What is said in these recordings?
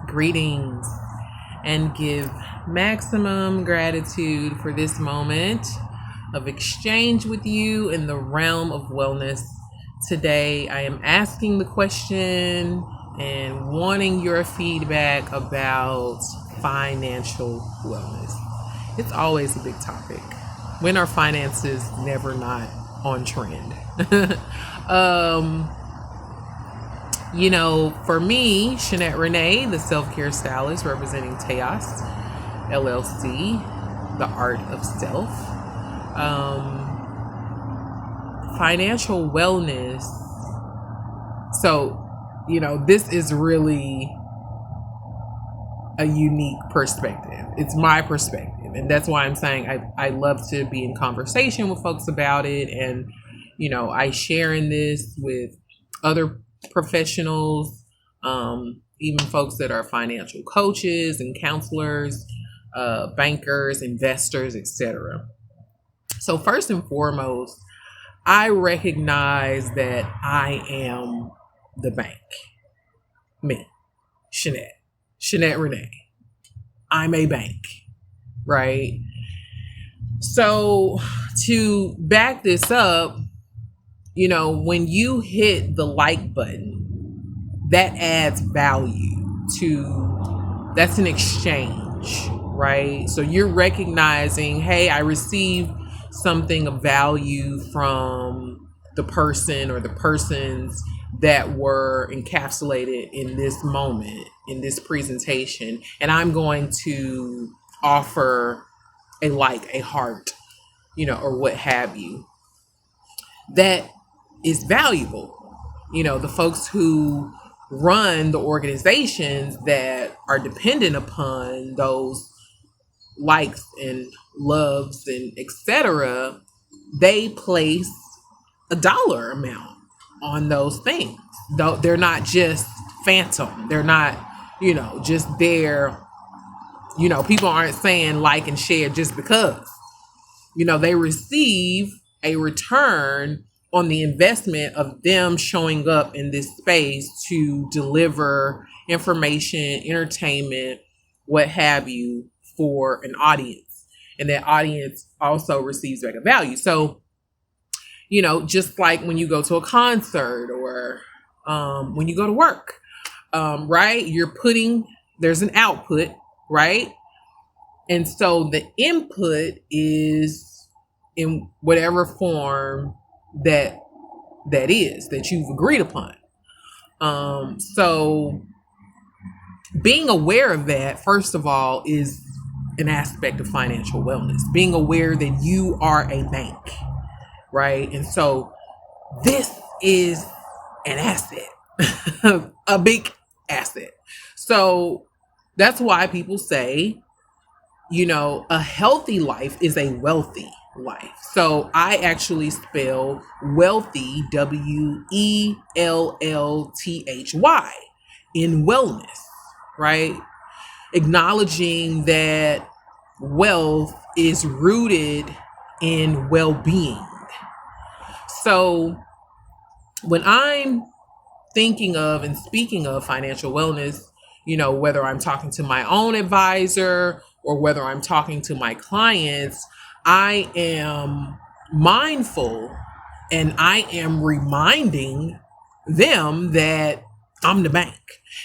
Greetings, and give maximum gratitude for this moment of exchange with you in the realm of wellness. Today, I am asking the question and wanting your feedback about financial wellness. It's always a big topic. When are finances never not on trend? For me, Shanette Renea, the Self+Care Stylist representing Teos LLC, the art of self. Financial wellness. So, this is really a unique perspective. It's my perspective. And that's why I'm saying I love to be in conversation with folks about it. And, I share in this with other professionals, even folks that are financial coaches and counselors, bankers, investors, etc. So first and foremost, I recognize that I am the bank. Me, Shanette Renea. I'm a bank, right? So to back this up, when you hit the like button, that adds value that's an exchange, right? So you're recognizing, hey, I received something of value from the person or the persons that were encapsulated in this moment, in this presentation, and I'm going to offer a like, a heart, or what have you. That is valuable. The folks who run the organizations that are dependent upon those likes and loves and etc., they place a dollar amount on those things. Though they're not just phantom. They're not, just there. People aren't saying like and share just because. They receive a return on the investment of them showing up in this space to deliver information, entertainment, what have you, for an audience. And that audience also receives back a value. So, just like when you go to a concert or when you go to work, right? There's an output, right? And so the input is in whatever form that you've agreed upon. So being aware of that, first of all, is an aspect of financial wellness. Being aware that you are a bank, right? And so this is an asset, a big asset. So that's why people say, a healthy life is a wealthy life. So I actually spell wealthy, WELLTHY, in wellness, right? Acknowledging that wealth is rooted in well-being. So when I'm thinking of and speaking of financial wellness, whether I'm talking to my own advisor or whether I'm talking to my clients, I am mindful and I am reminding them that I'm the bank.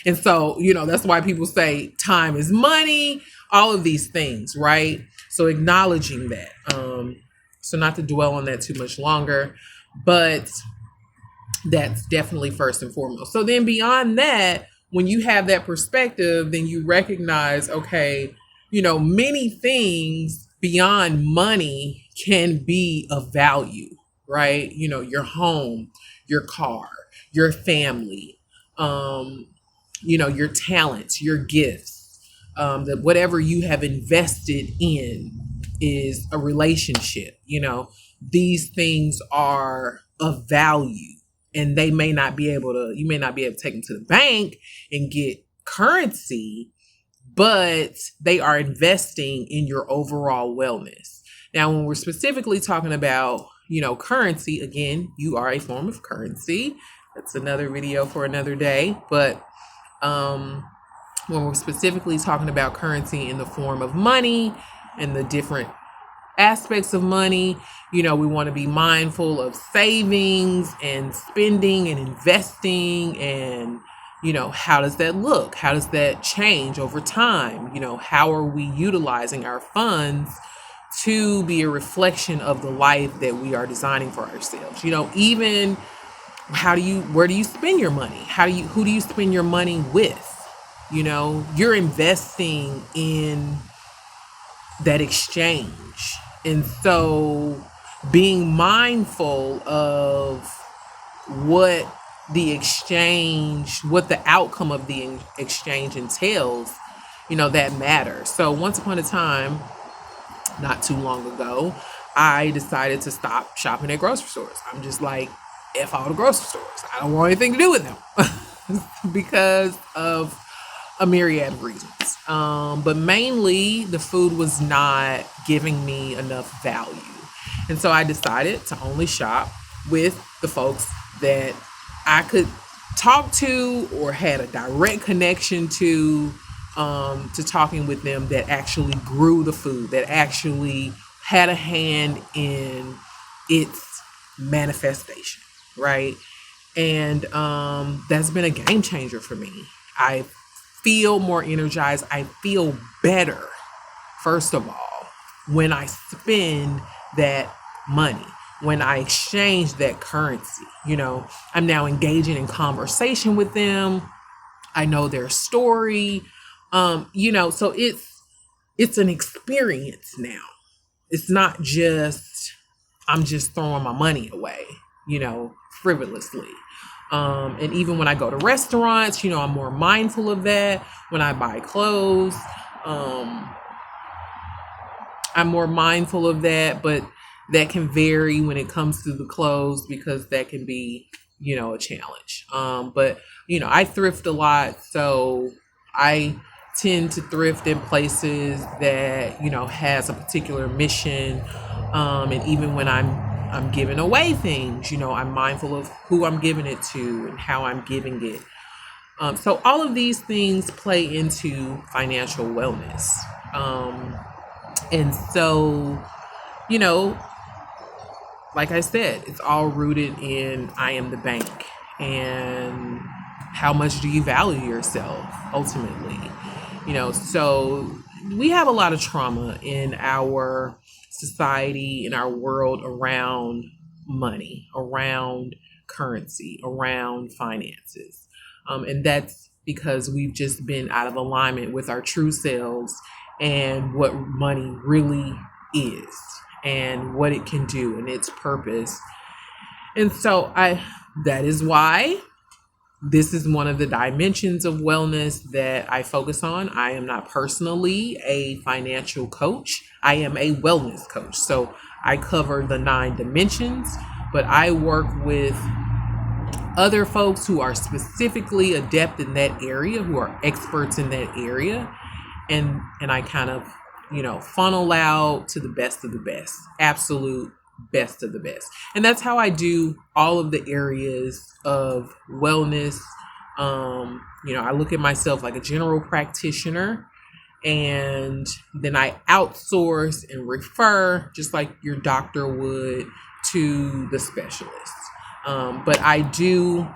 And so, that's why people say time is money, all of these things, right? So acknowledging that. So not to dwell on that too much longer, but that's definitely first and foremost. So then beyond that, when you have that perspective, then you recognize, okay, many things beyond money can be of value, right? Your home, your car, your family, your talents, your gifts, that whatever you have invested in is a relationship. These things are of value, and you may not be able to take them to the bank and get currency, but they are investing in your overall wellness. Now, when we're specifically talking about, currency, again, you are a form of currency. That's another video for another day. But when we're specifically talking about currency in the form of money and the different aspects of money, we want to be mindful of savings and spending and investing. And how does that look? How does that change over time? How are we utilizing our funds to be a reflection of the life that we are designing for ourselves? Even where do you spend your money? Who do you spend your money with? You're investing in that exchange. And so being mindful of what the outcome of the exchange entails, that matters. So once upon a time, not too long ago, I decided to stop shopping at grocery stores. I'm just like, F all the grocery stores. I don't want anything to do with them because of a myriad of reasons. But mainly the food was not giving me enough value. And so I decided to only shop with the folks that I could talk to or had a direct connection to talking with them, that actually grew the food, that actually had a hand in its manifestation, right? And that's been a game changer for me. I feel more energized. I feel better, first of all, when I spend that money, when I exchange that currency. I'm now engaging in conversation with them. I know their story. So it's an experience now. It's not just, I'm just throwing my money away, frivolously. And even when I go to restaurants, I'm more mindful of that. When I buy clothes, I'm more mindful of that, but that can vary when it comes to the clothes, because that can be, a challenge. But I thrift a lot, so I tend to thrift in places that, has a particular mission. And even when I'm giving away things, I'm mindful of who I'm giving it to and how I'm giving it. So all of these things play into financial wellness. And so, like I said, it's all rooted in I am the bank, and how much do you value yourself ultimately? So we have a lot of trauma in our society, in our world, around money, around currency, around finances. And that's because we've just been out of alignment with our true selves and what money really is and what it can do and its purpose. And so that is why this is one of the dimensions of wellness that I focus on. I am not personally a financial coach. I am a wellness coach. So I cover the 9 dimensions, but I work with other folks who are specifically adept in that area, who are experts in that area. And I kind of, funnel out to the best of the best, absolute best of the best. And that's how I do all of the areas of wellness. I look at myself like a general practitioner, and then I outsource and refer, just like your doctor would, to the specialist. But I do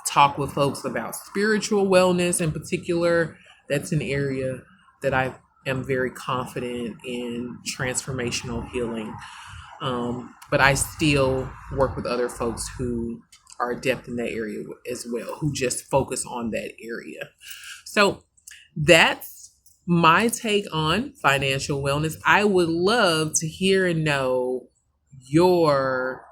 talk with folks about spiritual wellness in particular. That's an area that I am very confident in, transformational healing. But I still work with other folks who are adept in that area as well, who just focus on that area. So that's my take on financial wellness. I would love to hear and know your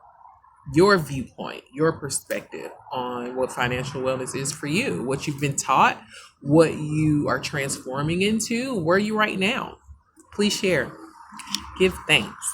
viewpoint, your perspective on what financial wellness is for you, what you've been taught, what you are transforming into, where are you right now? Please share. Give thanks.